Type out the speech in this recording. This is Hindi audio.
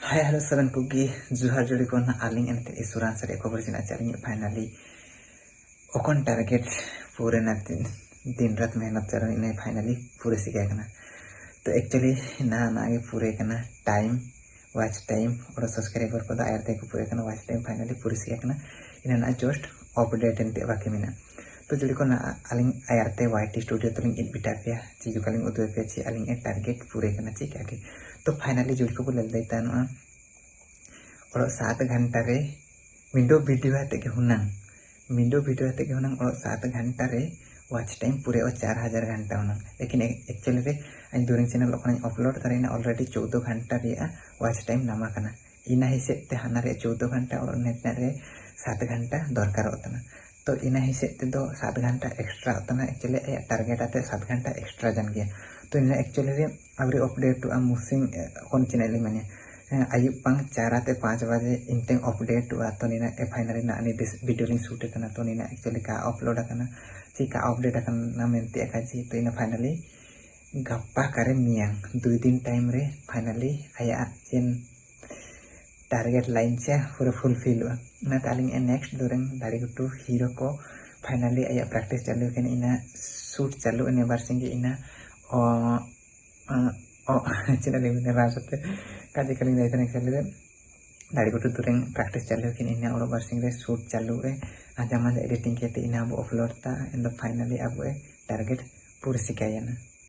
Hai halo saran kugi Zuhar jodi kona aling ente isuran sari cover jina charing finally okon target पूरे ना दिन रात मेहनत कर रहे हैं फाइनली पूरे सीखे करना तो एक्चुअली ना ना ये पूरे करना टाइम वॉच टाइम और सब्सक्राइबर को आयर देखो पूरे करना वॉच टाइम फाइनली पूरे सीखे करना इन्हें ना जस्ट अपडेट एंटे बाकी मिना तो जड़ी को ना अलिंग आयर ते वाइटी स्टूडियो तो लिंग इन बिटा पे चीज़ों का लिंग उधर पे ची अलिंग एक टारगेट पूरे करना चाहिए क्या कि तो फाइनली जड़ी को बोल देता है ना और 7 घंटा रे विंडो वीडियो है ते विंडो वीडियो है ते और 7 घंटा रे वॉच टाइम पूरे और 4000 घंटा होना लेकिन एक्चुअली रे आई दूरिंग चैनल अपलोड करें ऑलरेडी 14 घंटा रे वॉच टाइम नामा करना इना हिसाब ते हाना रे 14 घंटा और नेट रे 7 घंटा दरकार होता तो इना हिसाब ते दो 7 घंटा एक्स्ट्रा होता एक्चुअली टारगेट आते 7 घंटा एक्स्ट्रा जान गया तो इन एक्चुअली रे अभी अपडेट टू मुसिंग कौन चैनल मैंने आयुब पंग 4 से 5 बजे इनते अपडेट हुआ तो नीना फाइनली ना वीडियो लिंग शूट करना तो नीना एक्चुअली का अपलोड करना ची का अपडेट करना मेनते जी तो इना फाइनली गप्पा करे मियांग 2 दिन टाइम रे फाइनली आया जेन टारगेट लाइन से पूरा फुलफिल हुआ ना तालिंग नेक्स्ट दुरें दाड़ी गुटू हीरो को फाइनली आया प्रैक्टिस चालू के इना शूट चालू इन बारसिंग इना चिना लेबिन रासते काजे कलिंग दाइतन एक्चुअली दाड़ी गुटू दुरें प्रैक्टिस चालू के इना और बारसिंग रे शूट चालू है आजा एडिटिंग के इना अब अपलोड ता एंड फाइनली अब टारगेट पूरा सिखाया ना।